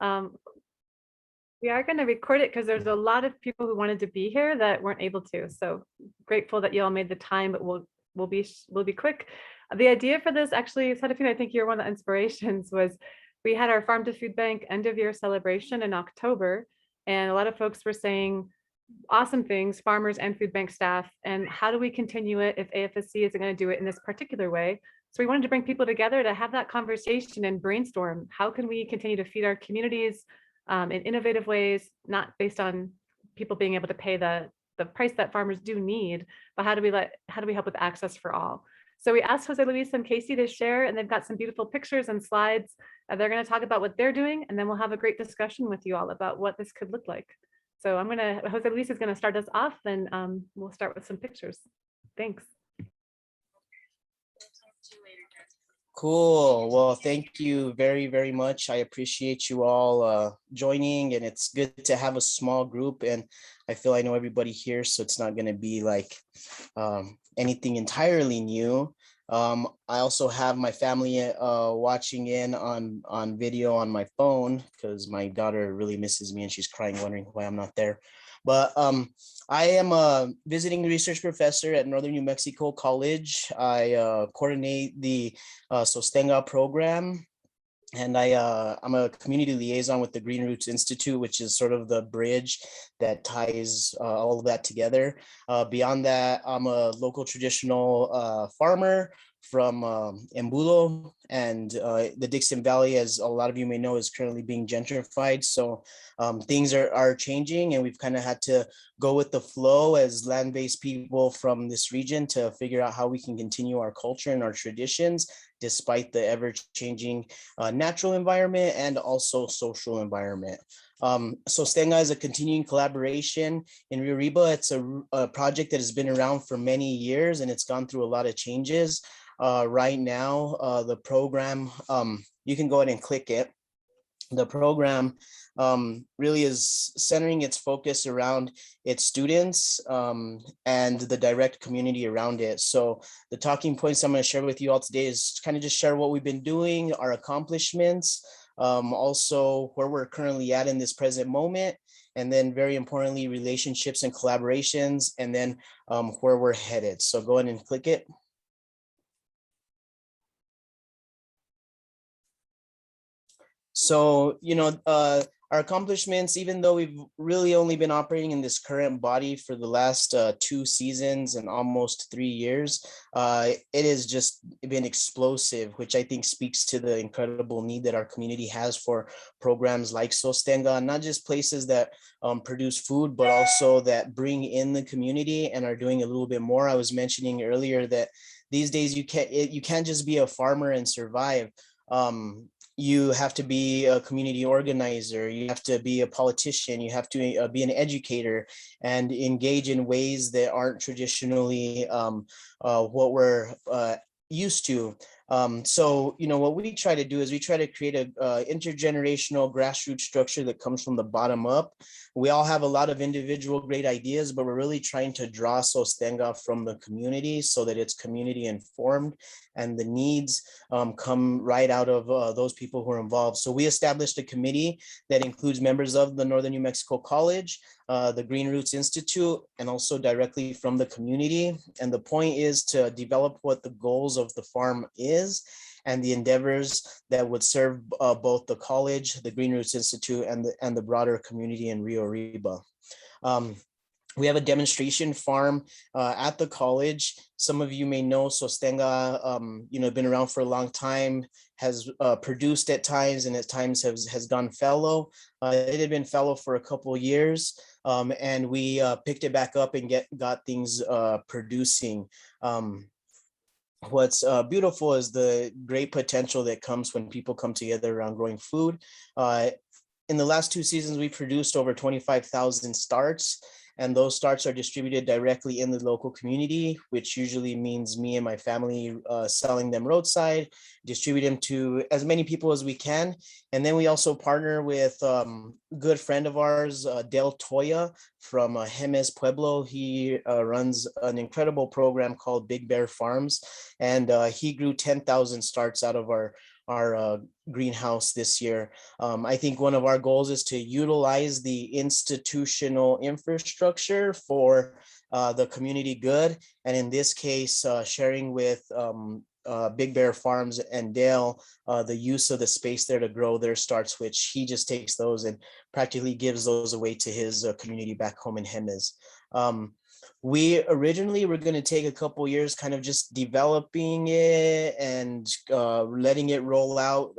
Um, we are going to record it because there's a lot of people who wanted to be here that weren't able to. So grateful that you all made the time, but we'll be quick. The idea for this actually, Serafina, I think you're one of the inspirations, was we had our Farm to Food Bank end of year celebration in October, and a lot of folks were saying awesome things, farmers and food bank staff, and how do we continue it if AFSC isn't going to do it in this particular way? So we wanted to bring people together to have that conversation and brainstorm. How can we continue to feed our communities in innovative ways, not based on people being able to pay the price that farmers do need, but how do we help with access for all? So we asked Joseluis and Casey to share, and they've got some beautiful pictures and slides. They're going to talk about what they're doing, and then we'll have a great discussion with you all about what this could look like. So Joseluis is going to start us off, and we'll start with some pictures. Thanks. Cool. Well, thank you very, very much. I appreciate you all joining, and it's good to have a small group. And I feel I know everybody here, so it's not going to be like anything entirely new. I also have my family watching in on video on my phone because my daughter really misses me and she's crying, wondering why I'm not there. But I am a visiting research professor at Northern New Mexico College. I coordinate the Sostenga program, and I'm a community liaison with the Green Roots Institute, which is sort of the bridge that ties all of that together. Beyond that, I'm a local traditional farmer from Embudo, and the Dixon Valley, as a lot of you may know, is currently being gentrified. So things are changing, and we've kind of had to go with the flow as land-based people from this region to figure out how we can continue our culture and our traditions despite the ever-changing natural environment and also social environment. Sostenga is a continuing collaboration in Rio Arriba. It's a project that has been around for many years, and it's gone through a lot of changes. Right now, the program, you can go ahead and click it. The program really is centering its focus around its students and the direct community around it. So the talking points I'm going to share with you all today is kind of just share what we've been doing, our accomplishments, also where we're currently at in this present moment, and then very importantly, relationships and collaborations, and then where we're headed. So go ahead and click it. So, our accomplishments, even though we've really only been operating in this current body for the last 2 seasons and almost 3 years, it has just been explosive, which I think speaks to the incredible need that our community has for programs like Sostenga, not just places that produce food, but also that bring in the community and are doing a little bit more. I was mentioning earlier that these days you can't just be a farmer and survive. You have to be a community organizer, you have to be a politician, you have to be an educator and engage in ways that aren't traditionally what we're used to. So, what we try to do is we try to create a intergenerational grassroots structure that comes from the bottom up. We all have a lot of individual great ideas, but we're really trying to draw Sostenga from the community so that it's community informed and the needs come right out of those people who are involved. So we established a committee that includes members of the Northern New Mexico College, the Green Roots Institute, and also directly from the community. And the point is to develop what the goals of the farm is and the endeavors that would serve both the college, the Green Roots Institute, and the broader community in Rio Arriba. We have a demonstration farm at the college. Some of you may know Sostenga, been around for a long time, has produced at times, and at times has gone fallow. It had been fallow for a couple of years, and we picked it back up and got things producing. What's beautiful is the great potential that comes when people come together around growing food. In the last 2 seasons, we produced over 25,000 starts, and those starts are distributed directly in the local community, which usually means me and my family selling them roadside, distribute them to as many people as we can. And then we also partner with a good friend of ours, Del Toya from Jemez Pueblo. He runs an incredible program called Big Bear Farms, and he grew 10,000 starts out of our our greenhouse this year. I think one of our goals is to utilize the institutional infrastructure for the community good. And in this case, sharing with Big Bear Farms and Dale, the use of the space there to grow their starts, which he just takes those and practically gives those away to his community back home in Jemez. We originally were going to take a couple years kind of just developing it and letting it roll out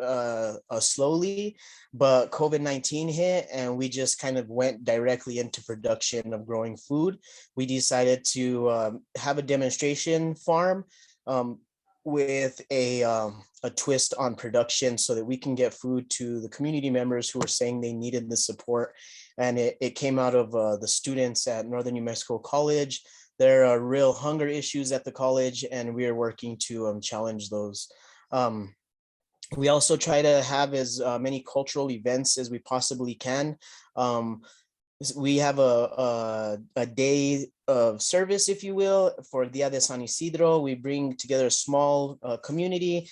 slowly, but COVID-19 hit and we just kind of went directly into production of growing food. We decided to have a demonstration farm with a twist on production so that we can get food to the community members who were saying they needed the support. And it came out of the students at Northern New Mexico College. There are real hunger issues at the college, and we are working to challenge those. We also try to have as many cultural events as we possibly can. We have a day of service, if you will, for Dia de San Isidro. We bring together a small community.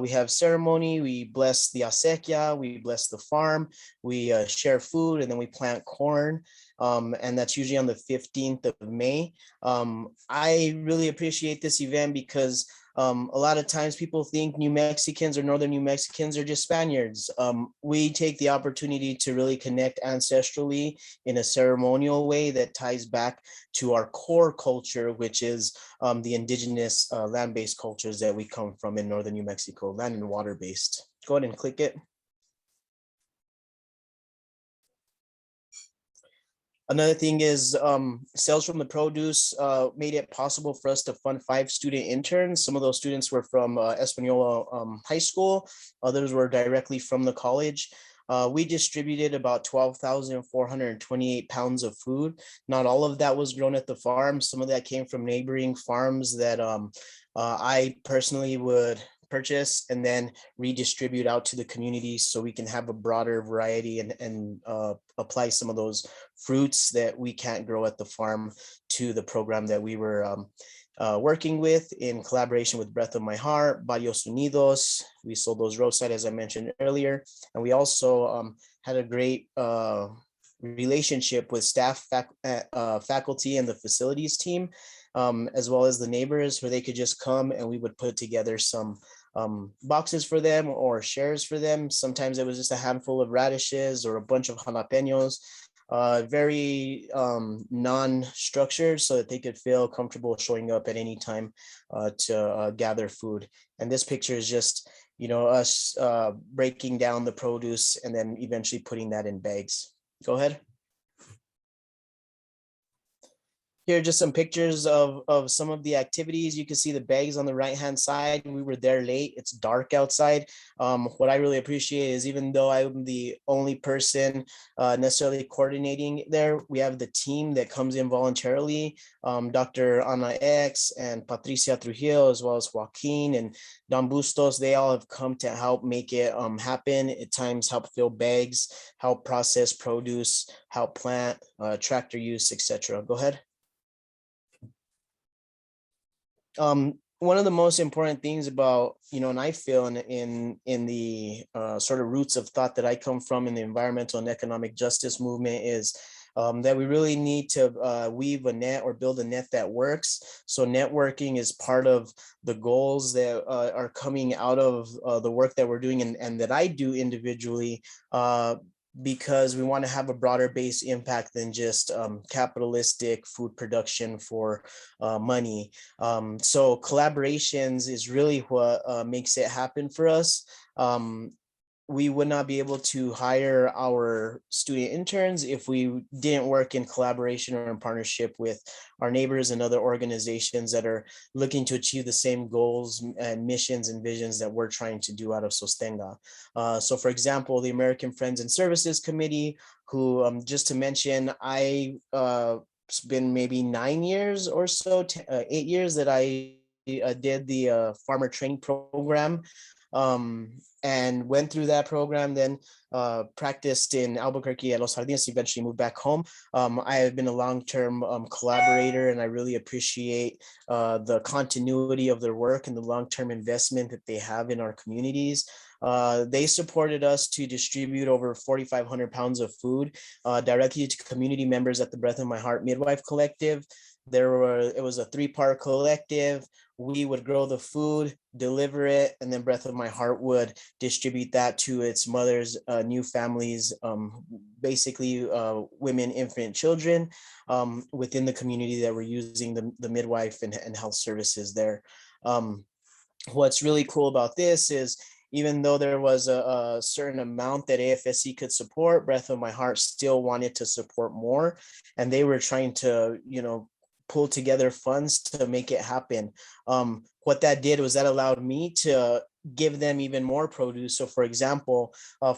We have ceremony. We bless the acequia. We bless the farm. We share food, and then we plant corn. And that's usually on the 15th of May. I really appreciate this event because a lot of times people think New Mexicans or Northern New Mexicans are just Spaniards. We take the opportunity to really connect ancestrally in a ceremonial way that ties back to our core culture, which is the indigenous land-based cultures that we come from in Northern New Mexico, land and water-based. Go ahead and click it. Another thing is sales from the produce made it possible for us to fund 5 student interns. Some of those students were from Espanola High School. Others were directly from the college. We distributed about 12,428 pounds of food. Not all of that was grown at the farm. Some of that came from neighboring farms that I personally would purchase and then redistribute out to the community so we can have a broader variety and apply some of those fruits that we can't grow at the farm to the program that we were working with in collaboration with Breath of My Heart, Barrios Unidos. We sold those roadside, as I mentioned earlier. And we also had a great relationship with staff, faculty, and the facilities team, as well as the neighbors, where they could just come and we would put together some boxes for them or shares for them. Sometimes it was just a handful of radishes or a bunch of jalapenos, very non-structured, so that they could feel comfortable showing up at any time to gather food. And this picture is just, you know, us breaking down the produce and then eventually putting that in bags. Go ahead. Here are just some pictures of some of the activities. You can see the bags on the right-hand side. We were there late. It's dark outside. What I really appreciate is even though I'm the only person necessarily coordinating there, we have the team that comes in voluntarily. Dr. Ana X and Patricia Trujillo, as well as Joaquin and Don Bustos, they all have come to help make it happen. At times help fill bags, help process produce, help plant, tractor use, etc. Go ahead. One of the most important things about, you know, and I feel in the sort of roots of thought that I come from in the environmental and economic justice movement is that we really need to weave a net or build a net that works. So networking is part of the goals that are coming out of the work that we're doing and that I do individually, because we want to have a broader base impact than just capitalistic food production for money. So collaborations is really what makes it happen for us. We would not be able to hire our student interns if we didn't work in collaboration or in partnership with our neighbors and other organizations that are looking to achieve the same goals and missions and visions that we're trying to do out of Sostenga. So for example, the American Friends and Services Committee, who just to mention, it's been maybe 9 years or so, 8 years that I did the farmer training program. and went through that program, then practiced in Albuquerque at Los Jardines, eventually moved back home. I have been a long-term collaborator, and I really appreciate the continuity of their work and the long-term investment that they have in our communities. They supported us to distribute over 4,500 pounds of food directly to community members at the Breath of My Heart Midwife Collective. It was a 3-part collective. We would grow the food, deliver it, and then Breath of My Heart would distribute that to its mothers, new families, basically women, infant, children within the community that were using the midwife and health services there. What's really cool about this is, even though there was a certain amount that AFSC could support, Breath of My Heart still wanted to support more. And they were trying to, pull together funds to make it happen. What that did was that allowed me to give them even more produce. So for example,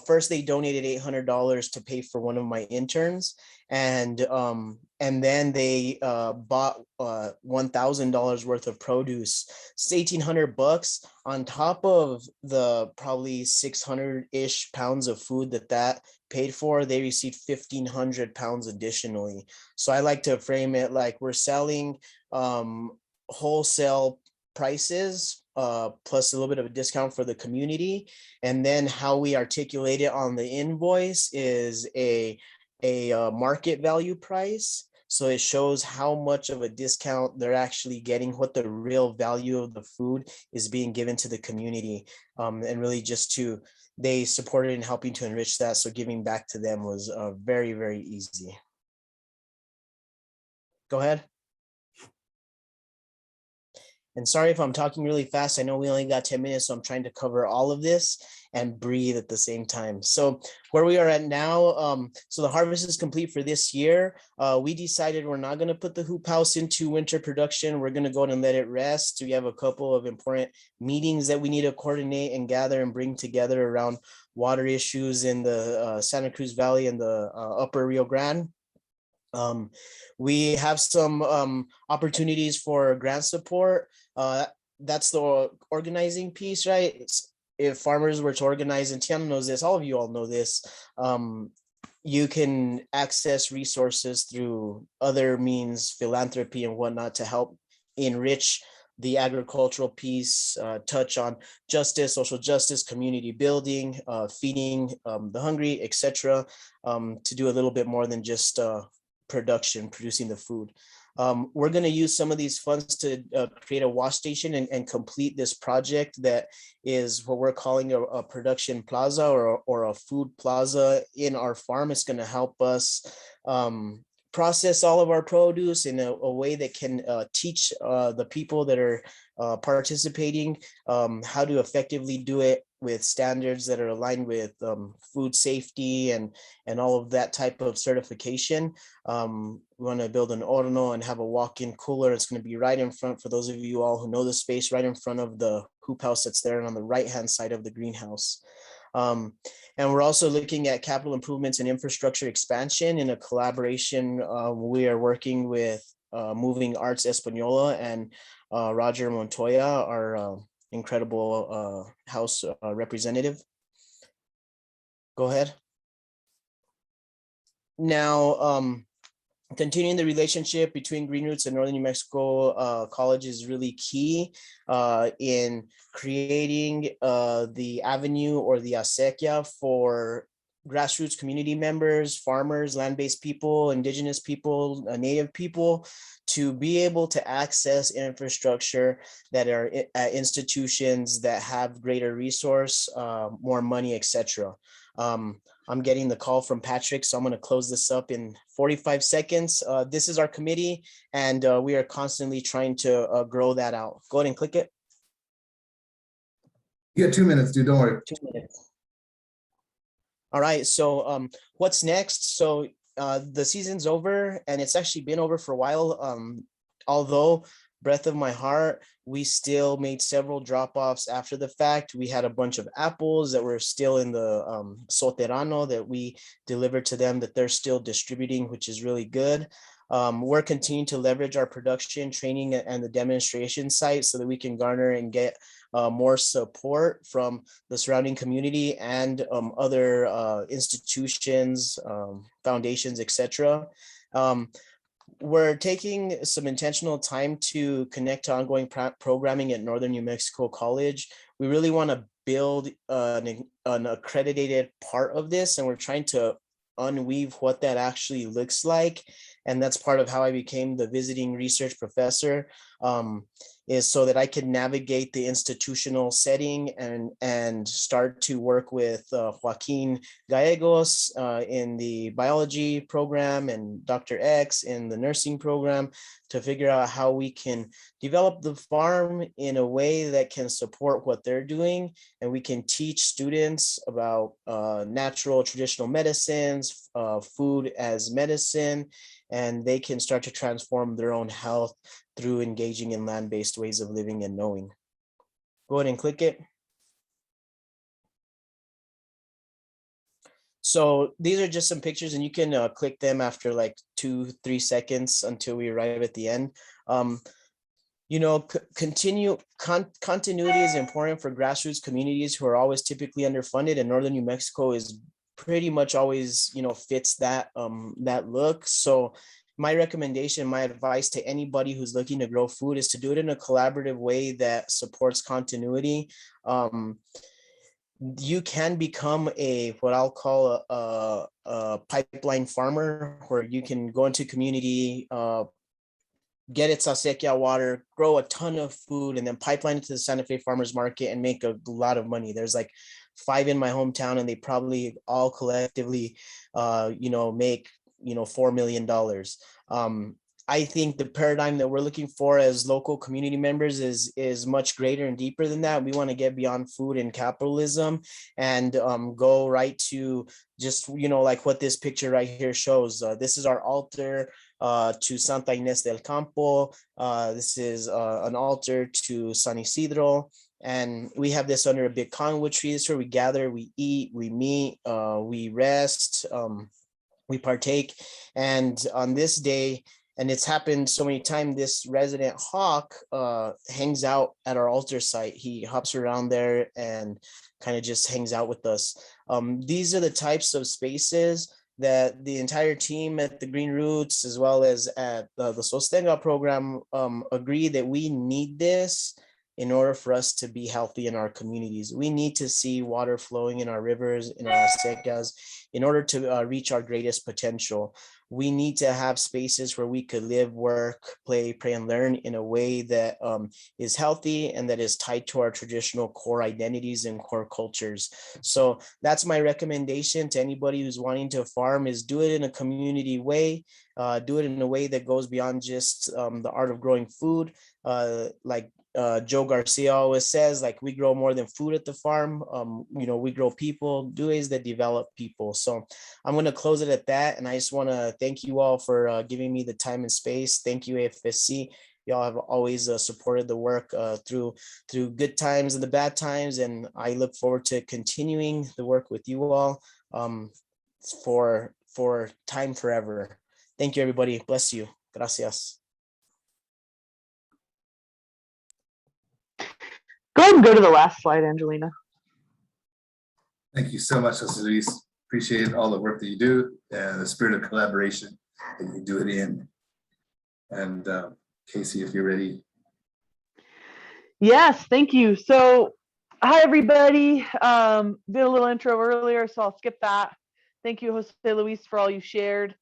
first they donated $800 to pay for one of my interns. And then they bought $1,000 worth of produce. It's $1,800 on top of the probably 600-ish pounds of food that paid for. They received 1,500 pounds additionally. So I like to frame it like we're selling wholesale prices plus a little bit of a discount for the community. And then how we articulate it on the invoice is a market value price. So it shows how much of a discount they're actually getting, what the real value of the food is being given to the community. And really just they supported in helping to enrich that. So giving back to them was very, very easy. Go ahead. And sorry if I'm talking really fast. I know we only got 10 minutes, so I'm trying to cover all of this and breathe at the same time. So where we are at now, so the harvest is complete for this year. We decided we're not going to put the hoop house into winter production. We're going to go and let it rest. We have a couple of important meetings that we need to coordinate and gather and bring together around water issues in the Santa Cruz Valley and the upper Rio Grande. We have some opportunities for grant support. That's the organizing piece, right? If farmers were to organize, and Tiana knows this, all of you all know this, you can access resources through other means, philanthropy and whatnot, to help enrich the agricultural piece, touch on justice, social justice, community building, feeding the hungry, etc., to do a little bit more than just producing the food. We're going to use some of these funds to create a wash station and complete this project that is what we're calling a production plaza or a food plaza in our farm. It's going to help us process all of our produce in a way that can teach the people that are participating how to effectively do it with standards that are aligned with food safety and all of that type of certification. We want to build an horno and have a walk-in cooler. It's going to be right in front, for those of you all who know the space, right in front of the hoop house that's there and on the right-hand side of the greenhouse. And we're also looking at capital improvements and infrastructure expansion in a collaboration. We are working with Moving Arts Española and Roger Montoya, our incredible House representative. Go ahead. Now, continuing the relationship between Green Roots and Northern New Mexico College is really key in creating the avenue or the acequia for grassroots community members, farmers, land-based people, indigenous people, native people, to be able to access infrastructure that are at institutions that have greater resource, more money, etc. I'm getting the call from Patrick, so I'm going to close this up in 45 seconds. This is our committee, and we are constantly trying to grow that out. Go ahead and click it. You got 2 minutes, dude. Don't worry. 2 minutes. All right, so what's next? So the season's over, and it's actually been over for a while. Although Breath of My Heart, we still made several drop-offs after the fact. We had a bunch of apples that were still in the soterrano that we delivered to them, that they're still distributing, which is really good. We're continuing to leverage our production, training, and the demonstration site so that we can garner and get more support from the surrounding community and other institutions, foundations, etc. We're taking some intentional time to connect to ongoing programming at Northern New Mexico College. We really want to build an accredited part of this, and we're trying to unweave what that actually looks like. And that's part of how I became the visiting research professor, is so that I could navigate the institutional setting and start to work with Joaquin Gallegos in the biology program and Dr. X in the nursing program to figure out how we can develop the farm in a way that can support what they're doing, and we can teach students about natural traditional medicines, food as medicine, and they can start to transform their own health through engaging in land-based ways of living and knowing. Go ahead and click it. So these are just some pictures, and you can click them after like 2-3 seconds until we arrive at the end. You know, continuity is important for grassroots communities who are always typically underfunded, and Northern New Mexico is pretty much always, you know, fits that that look. So my recommendation, my advice to anybody who's looking to grow food is to do it in a collaborative way that supports continuity. You can become what I'll call a pipeline farmer, where you can go into community, get its acequia water, grow a ton of food, and then pipeline it to the Santa Fe Farmers Market and make a lot of money. There's like 5 in my hometown, and they probably all collectively, you know, make, you know, $4 million. I think the paradigm that we're looking for as local community members is much greater and deeper than that. We want to get beyond food and capitalism and go right to just, you know, like what this picture right here shows. This is our altar to Santa Ynez del Campo. This is an altar to San Isidro. And we have this under a big cottonwood tree. This is where we gather, we eat, we meet, we rest, we partake. And on this day, and it's happened so many times, this resident hawk hangs out at our altar site. He hops around there and kind of just hangs out with us. These are the types of spaces that the entire team at the Green Roots, as well as at the Sostenga program, agree that we need this in order for us to be healthy in our communities. We need to see water flowing in our rivers, in our acequias, in order to reach our greatest potential. We need to have spaces where we could live, work, play, pray, and learn in a way that is healthy and that is tied to our traditional core identities and core cultures. So that's my recommendation to anybody who's wanting to farm, is do it in a community way, do it in a way that goes beyond just the art of growing food. Like Joe Garcia always says, like, we grow more than food at the farm. You know, we grow people, do ways that develop people. So I'm going to close it at that. And I just want to thank you all for giving me the time and space. Thank you, AFSC. Y'all have always supported the work through good times and the bad times. And I look forward to continuing the work with you all for time forever. Thank you, everybody. Bless you. Gracias. Go ahead and go to the last slide, Angelina. Thank you so much, Joseluis. Appreciate all the work that you do and the spirit of collaboration that you do it in. And Casey, if you're ready. Yes, thank you. So, hi everybody. Did a little intro earlier, so I'll skip that. Thank you, Joseluis, for all you shared.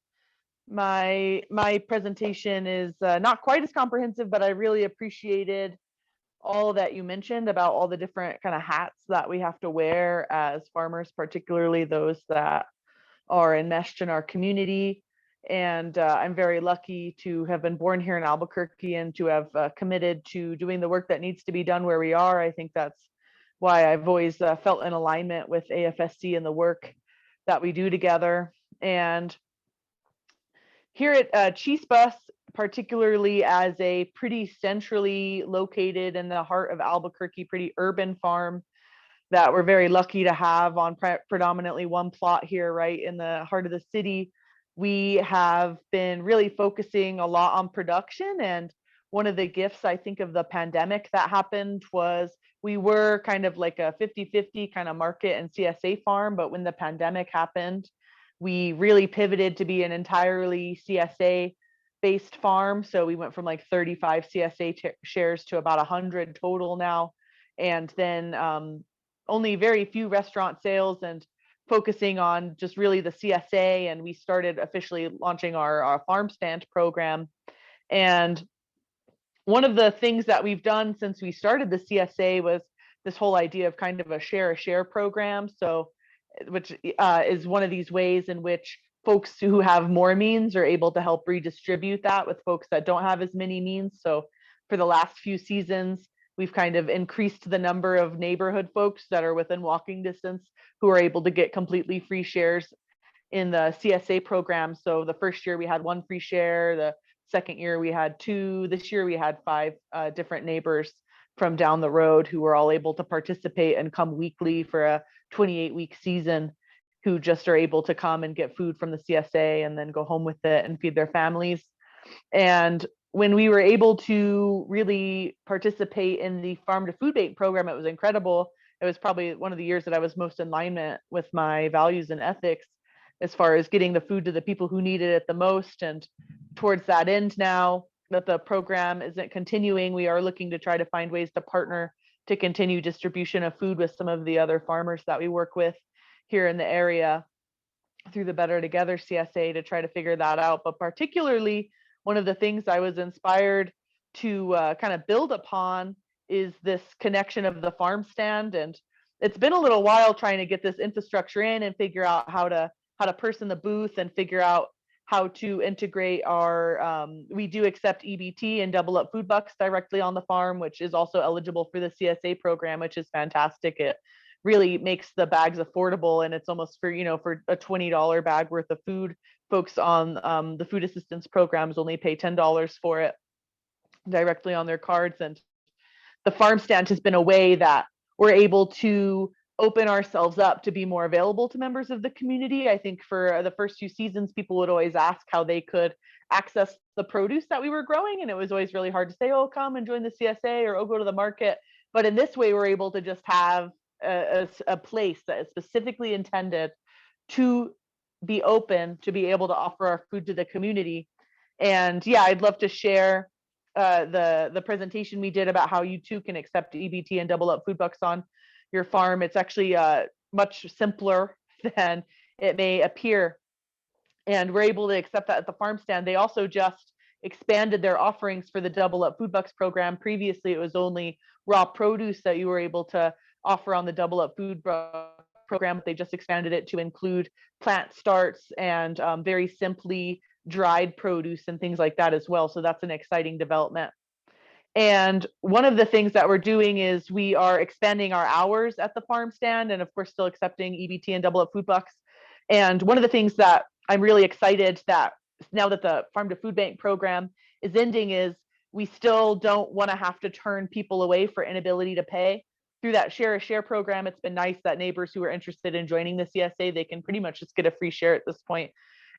My presentation is not quite as comprehensive, but I really appreciated all that you mentioned about all the different kind of hats that we have to wear as farmers, particularly those that are enmeshed in our community. And I'm very lucky to have been born here in Albuquerque and to have committed to doing the work that needs to be done where we are. I think that's why I've always felt in alignment with AFSC and the work that we do together. And here at Chispas, particularly as a pretty centrally located in the heart of Albuquerque, pretty urban farm that we're very lucky to have on predominantly one plot here, right in the heart of the city. we have been really focusing a lot on production. And one of the gifts I think of the pandemic that happened was we were kind of like a 50-50 kind of market and CSA farm. But when the pandemic happened, we really pivoted to be an entirely CSA based farm. So we went from like 35 CSA shares to about 100 total now. And then only very few restaurant sales, and focusing on just really the CSA. And we started officially launching our farm stand program. And one of the things that we've done since we started the CSA was this whole idea of kind of a share program. So, which is one of these ways in which folks who have more means are able to help redistribute that with folks that don't have as many means. So for the last few seasons, we've kind of increased the number of neighborhood folks that are within walking distance who are able to get completely free shares in the CSA program. So the first year we had 1 free share, the second year we had 2, this year we had 5 different neighbors from down the road who were all able to participate and come weekly for a 28-week season, who just are able to come and get food from the CSA and then go home with it and feed their families. And when we were able to really participate in the farm to food bank program, it was incredible. It was probably one of the years that I was most in alignment with my values and ethics as far as getting the food to the people who needed it the most. And towards that end, now that the program isn't continuing, we are looking to try to find ways to partner to continue distribution of food with some of the other farmers that we work with here in the area through the Better Together CSA to try to figure that out. But particularly, one of the things I was inspired to kind of build upon is this connection of the farm stand. And it's been a little while trying to get this infrastructure in and figure out how to person the booth and figure out how to integrate our, we do accept EBT and double up food bucks directly on the farm, which is also eligible for the CSA program, which is fantastic. It really makes the bags affordable, and it's almost for, for a $20 bag worth of food. Folks on the food assistance programs only pay $10 for it directly on their cards. And the farm stand has been a way that we're able to open ourselves up to be more available to members of the community. I think for the first few seasons, people would always ask how they could access the produce that we were growing. And it was always really hard to say, oh, come and join the CSA, or oh, go to the market. But in this way, we're able to just have a place that is specifically intended to be open, to be able to offer our food to the community. And yeah, I'd love to share the presentation we did about how you too can accept EBT and double up food bucks on your farm. It's actually much simpler than it may appear. And we're able to accept that at the farm stand. They also just expanded their offerings for the double up food bucks program. Previously, it was only raw produce that you were able to offer on the double up food program. They just expanded it to include plant starts and very simply dried produce and things like that as well. So that's an exciting development. And one of the things that we're doing is we are expanding our hours at the farm stand, and of course still accepting EBT and double up food bucks. And one of the things that I'm really excited that now that the farm to food bank program is ending is we still don't want to have to turn people away for inability to pay. Through that share program, it's been nice that neighbors who are interested in joining the CSA, they can pretty much just get a free share at this point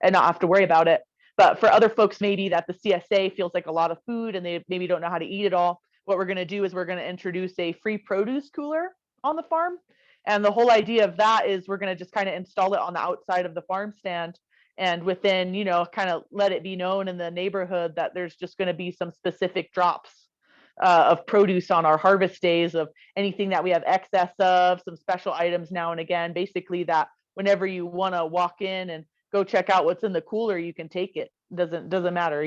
and not have to worry about it. But for other folks, maybe that the CSA feels like a lot of food and they maybe don't know how to eat it all, what we're going to do is we're going to introduce a free produce cooler on the farm. And the whole idea of that is we're going to just kind of install it on the outside of the farm stand. And within, kind of let it be known in the neighborhood that there's just going to be some specific drops of produce on our harvest days of anything that we have excess of, some special items now and again, basically that whenever you want to walk in and go check out what's in the cooler, you can take it. Doesn't matter,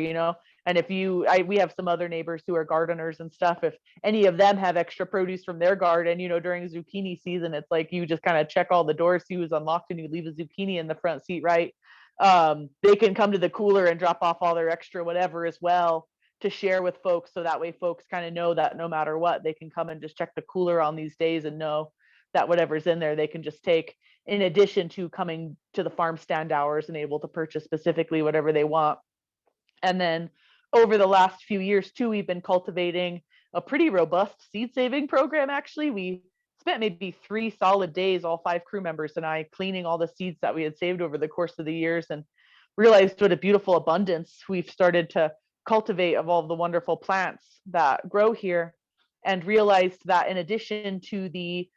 And if we have some other neighbors who are gardeners and stuff. If any of them have extra produce from their garden, during zucchini season, it's like you just kind of check all the doors, see who's unlocked, and you leave a zucchini in the front seat, right? They can come to the cooler and drop off all their extra whatever as well to share with folks. So that way folks kind of know that no matter what, they can come and just check the cooler on these days and know that whatever's in there, they can just take, in addition to coming to the farm stand hours and able to purchase specifically whatever they want. And then over the last few years too, we've been cultivating a pretty robust seed saving program. Actually, we spent maybe 3 solid days, all 5 crew members and I, cleaning all the seeds that we had saved over the course of the years. And realized what a beautiful abundance we've started to cultivate of all the wonderful plants that grow here, and realized that in addition to the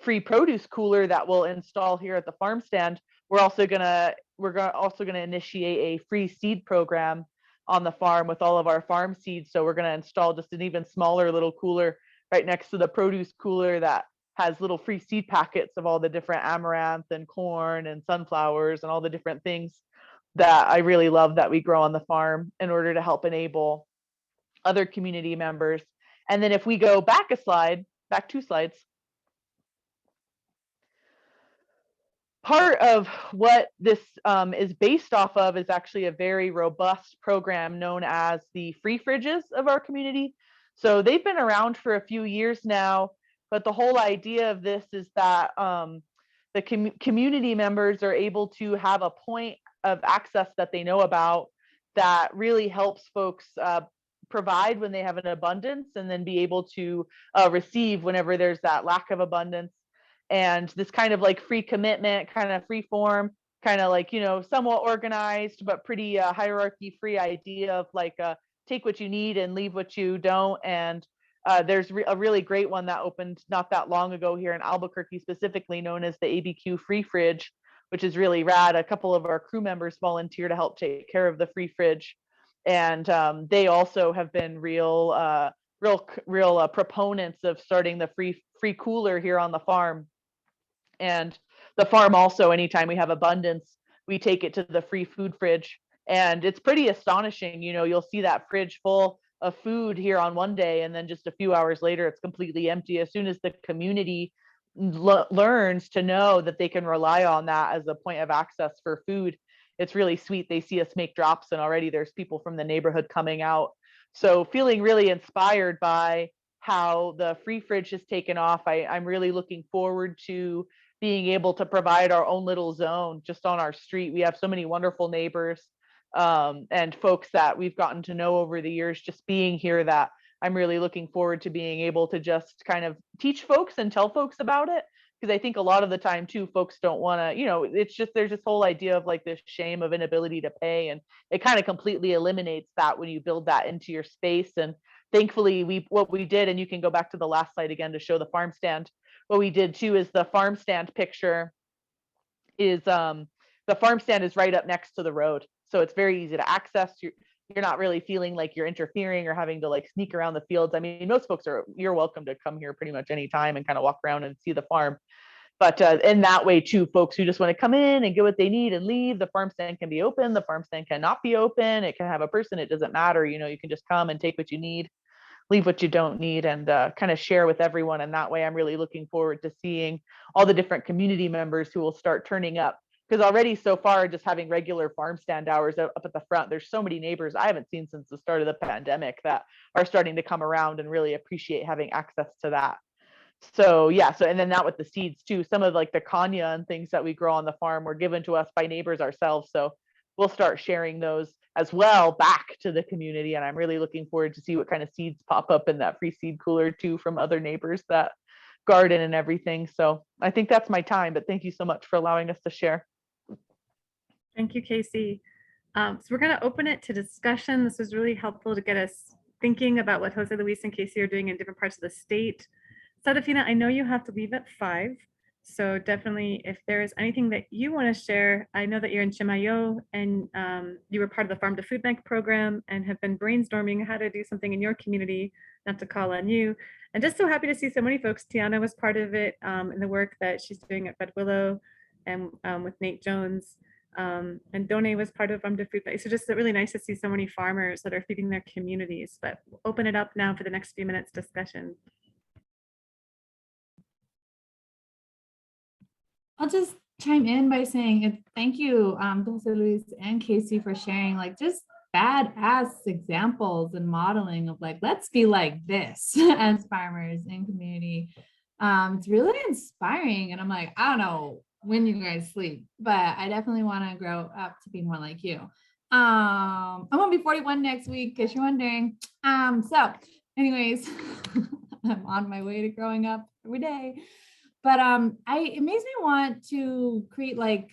free produce cooler that we'll install here at the farm stand, we're also gonna initiate a free seed program on the farm with all of our farm seeds. So we're gonna install just an even smaller little cooler right next to the produce cooler that has little free seed packets of all the different amaranth and corn and sunflowers and all the different things that I really love that we grow on the farm, in order to help enable other community members. And then if we go back back 2 slides, part of what this is based off of is actually a very robust program known as the free fridges of our community. So they've been around for a few years now, but the whole idea of this is that the community members are able to have a point of access that they know about that really helps folks provide when they have an abundance, and then be able to receive whenever there's that lack of abundance. And this kind of like free commitment, kind of free form, kind of like, somewhat organized, but pretty hierarchy free idea of like take what you need and leave what you don't. And there's a really great one that opened not that long ago here in Albuquerque, specifically known as the ABQ free fridge, which is really rad. A couple of our crew members volunteer to help take care of the free fridge. And they also have been real proponents of starting the free cooler here on the farm. And the farm also, anytime we have abundance, we take it to the free food fridge. And it's pretty astonishing. You'll see that fridge full of food here on one day, and then just a few hours later, it's completely empty. As soon as the community learns to know that they can rely on that as a point of access for food, it's really sweet. They see us make drops, and already there's people from the neighborhood coming out. So feeling really inspired by how the free fridge has taken off. I'm really looking forward to being able to provide our own little zone just on our street. We have so many wonderful neighbors and folks that we've gotten to know over the years just being here, that I'm really looking forward to being able to just kind of teach folks and tell folks about it. Because I think a lot of the time too, folks don't want to, it's just, there's this whole idea of like this shame of inability to pay. And it kind of completely eliminates that when you build that into your space. And thankfully what we did, and you can go back to the last slide again to show the farm stand. What we did too is the farm stand picture is the farm stand is right up next to the road. So it's very easy to access. You're not really feeling like you're interfering or having to like sneak around the fields. I mean, most folks you're welcome to come here pretty much any time and kind of walk around and see the farm. But in that way too, folks who just want to come in and get what they need and leave, the farm stand can be open. The farm stand cannot be open. It can have a person. It doesn't matter. You can just come and take what you need, leave what you don't need, and kind of share with everyone. And that way, I'm really looking forward to seeing all the different community members who will start turning up. Because already so far, just having regular farm stand hours up at the front, there's so many neighbors I haven't seen since the start of the pandemic that are starting to come around and really appreciate having access to that. So yeah, and then that with the seeds too, some of like the kanya and things that we grow on the farm were given to us by neighbors ourselves. So we'll start sharing those as well back to the community. And I'm really looking forward to see what kind of seeds pop up in that free seed cooler too from other neighbors that garden and everything. So I think that's my time, but thank you so much for allowing us to share. Thank you, Casey. So we're going to open it to discussion. This was really helpful to get us thinking about what Joseluis and Casey are doing in different parts of the state. Serafina, I know you have to leave at 5. So definitely, if there is anything that you want to share, I know that you're in Chimayo and you were part of the Farm to Food Bank program and have been brainstorming how to do something in your community, not to call on you. And just so happy to see so many folks. Tiana was part of it in the work that she's doing at Red Willow and with Nate Jones. And Done was part of Farm to Food Bank. So just really nice to see so many farmers that are feeding their communities. But we'll open it up now for the next few minutes discussion. I'll just chime in by saying thank you, Joseluis and Casey, for sharing like just badass examples and modeling of like, let's be like this as farmers in community. It's really inspiring. And I'm like, I don't know when you guys sleep, but I definitely want to grow up to be more like you. I'm gonna be 41 next week, in case you're wondering. So anyways, I'm on my way to growing up every day. But it makes me want to create like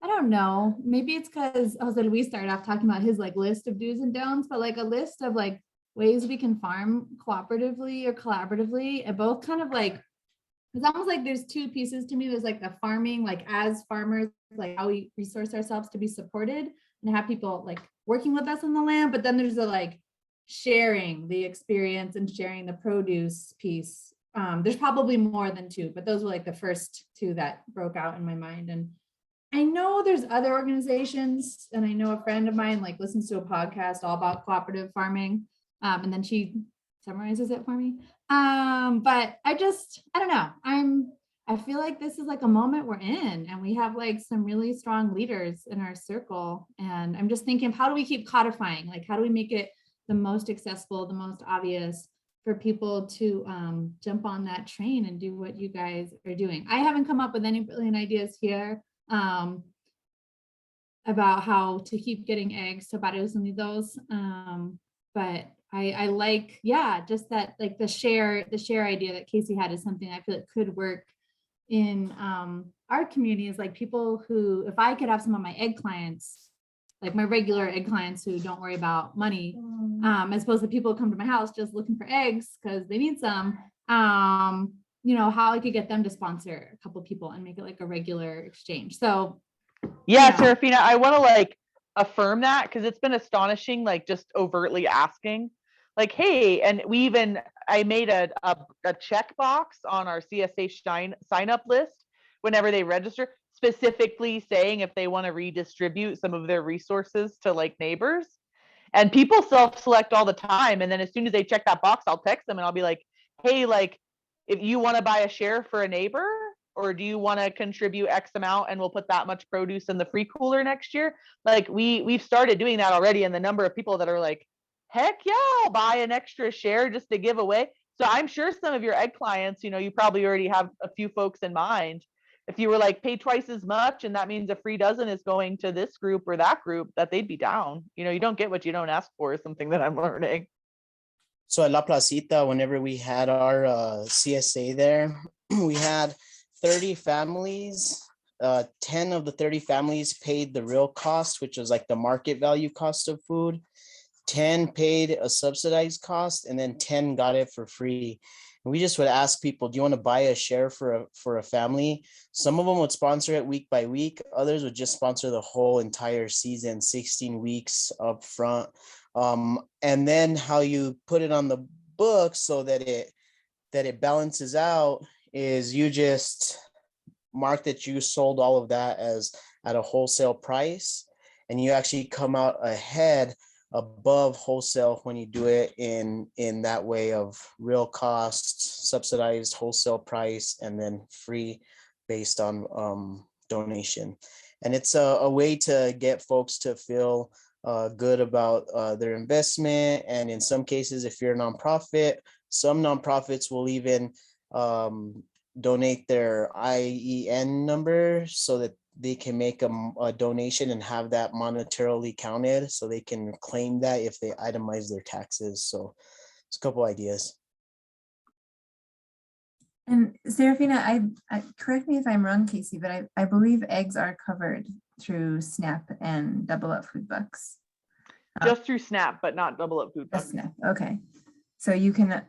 I don't know. Maybe it's because Joseluis started off talking about his like list of do's and don'ts, but like a list of like ways we can farm cooperatively or collaboratively, and both kind of like, it's almost like there's two pieces to me. There's like the farming, like as farmers, like how we resource ourselves to be supported and have people like working with us on the land. But then there's the like sharing the experience and sharing the produce piece. There's probably more than two, but those were like the first two that broke out in my mind. And I know there's other organizations, and I know a friend of mine like listens to a podcast all about cooperative farming. And then she summarizes it for me. But I don't know. I feel like this is like a moment we're in, and we have like some really strong leaders in our circle. And I'm just thinking, how do we keep codifying? Like, how do we make it the most accessible, the most obvious for people to jump on that train and do what you guys are doing? I haven't come up with any brilliant ideas here about how to keep getting eggs to Barrios Unidos. But I like, yeah, just that like the share idea that Casey had is something I feel it could work in our community. Is like people who, if I could have some of my egg clients, like my regular egg clients who don't worry about money, as opposed to people who come to my house just looking for eggs because they need some, you know, how I could get them to sponsor a couple people and make it like a regular exchange. So Yeah, Yeah. Serafina, I want to like affirm that because it's been astonishing, like just overtly asking, like, hey, and I made a checkbox on our CSA sign up list whenever they register, specifically saying if they want to redistribute some of their resources to like neighbors. And people self-select all the time. And then as soon as they check that box, I'll text them and I'll be like, hey, like, if you want to buy a share for a neighbor, or do you want to contribute X amount and we'll put that much produce in the free cooler next year? Like we've started doing that already. And the number of people that are like, heck yeah, I'll buy an extra share just to give away. So I'm sure some of your egg clients, you know, you probably already have a few folks in mind. If you were like, pay twice as much and that means a free dozen is going to this group or that group, that they'd be down. You know, you don't get what you don't ask for is something that I'm learning. So at La Placita, whenever we had our CSA there, we had 30 families. 10 of the 30 families paid the real cost, which was like the market value cost of food. 10 paid a subsidized cost, and then 10 got it for free. And we just would ask people, do you want to buy a share for a family? Some of them would sponsor it week by week. Others would just sponsor the whole entire season, 16 weeks up front. And then how you put it on the book so that it balances out is you just mark that you sold all of that as at a wholesale price, and you actually come out ahead above wholesale when you do it in that way of real cost, subsidized wholesale price, and then free based on donation. And it's a way to get folks to feel good about their investment. And in some cases, if you're a nonprofit, some nonprofits will even donate their IEN number so that they can make a donation and have that monetarily counted, so they can claim that if they itemize their taxes. So it's a couple ideas. And Serafina, I correct me if I'm wrong, Casey, but I believe eggs are covered through SNAP and Double Up Food Bucks. Just through SNAP, but not Double Up Food Just Bucks. SNAP, okay. So you can,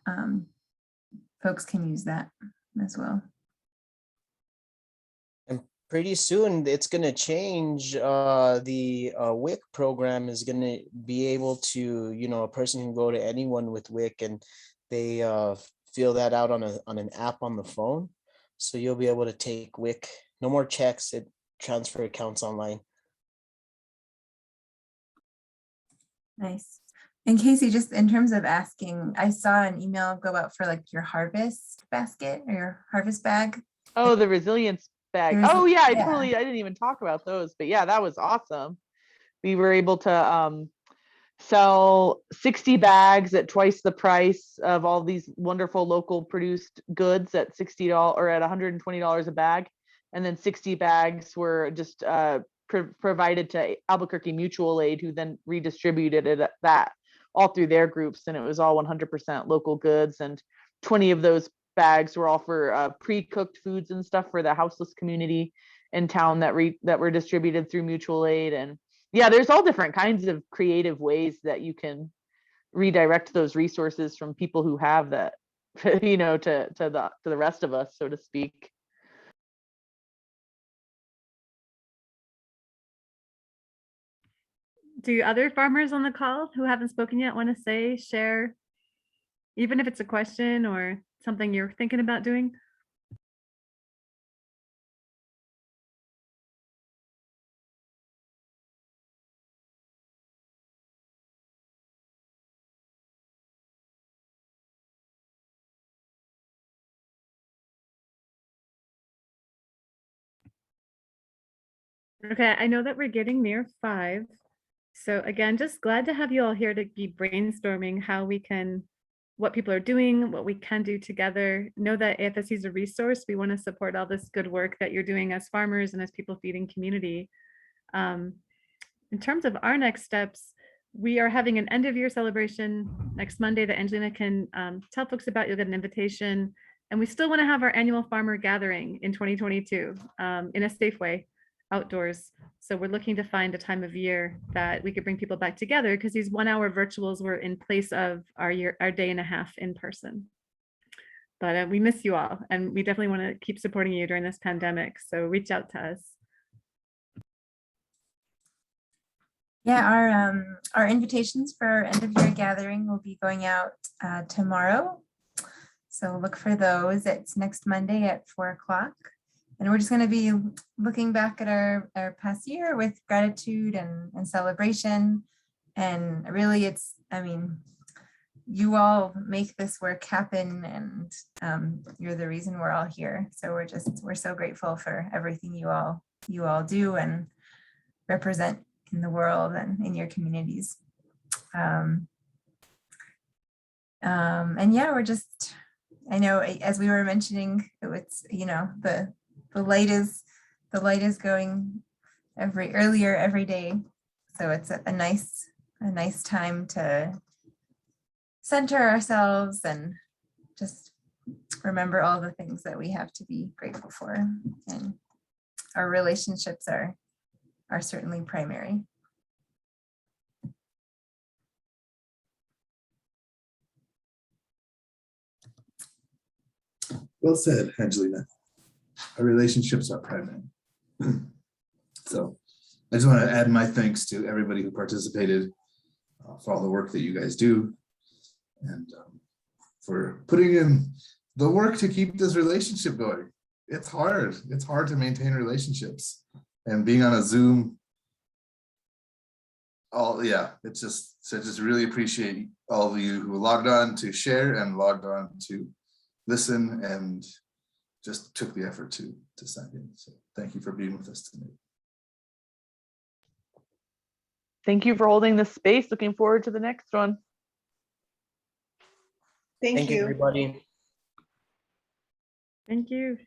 folks can use that as well. And pretty soon it's going to change. The WIC program is going to be able to, you know, a person can go to anyone with WIC and they fill that out on an app on the phone. So you'll be able to take WIC, no more checks, it transfer accounts online. Nice. And Casey, just in terms of asking, I saw an email go out for like your harvest basket or your harvest bag. Oh, the resilience bag. Oh yeah, I didn't even talk about those, but yeah, that was awesome. We were able to sell 60 bags at twice the price of all these wonderful local produced goods at $60 or at $120 a bag. And then 60 bags were just provided to Albuquerque Mutual Aid, who then redistributed it at that all through their groups. And it was all 100% local goods. And 20 of those bags were all for pre-cooked foods and stuff for the houseless community. in town that were distributed through mutual aid. And yeah, there's all different kinds of creative ways that you can redirect those resources from people who have that, you know, to the rest of us, so to speak. Do other farmers on the call who haven't spoken yet want to share, even if it's a question or something you're thinking about doing? Okay, I know that we're getting near 5. So again, just glad to have you all here to be brainstorming how we can, what people are doing, what we can do together. Know that AFSC is a resource. We want to support all this good work that you're doing as farmers and as people feeding community. In terms of our next steps, we are having an end of year celebration next Monday that Angelina can tell folks about. You'll get an invitation. And we still want to have our annual farmer gathering in 2022 in a safe way, outdoors. So we're looking to find a time of year that we could bring people back together, because these 1-hour virtuals were in place of our day and a half in person. But we miss you all, and we definitely want to keep supporting you during this pandemic. So reach out to us. Yeah, our invitations for our end of year gathering will be going out tomorrow. So look for those. It's next Monday at 4 o'clock. And we're just going to be looking back at our past year with gratitude and celebration. And really I mean, you all make this work happen, and you're the reason we're all here. So we're so grateful for everything you all do and represent in the world and in your communities. And yeah, I know, as we were mentioning, it's, you know, the light is going earlier every day. So it's a nice time to center ourselves and just remember all the things that we have to be grateful for. And our relationships are certainly primary. Well said, Angelina. Our relationships are primary. So I just want to add my thanks to everybody who participated for all the work that you guys do, and for putting in the work to keep this relationship going. It's hard. It's hard to maintain relationships, and being on a Zoom. It's just, so I just really appreciate all of you who logged on to share and logged on to listen and just took the effort to sign in. So thank you for being with us tonight. Thank you for holding this space. Looking forward to the next one. Thank you, everybody. Thank you.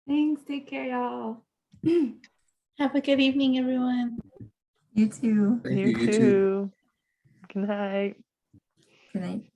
Thanks. Take care, y'all. Have a good evening, everyone. You too. Thank You you. too. Good night. Good night.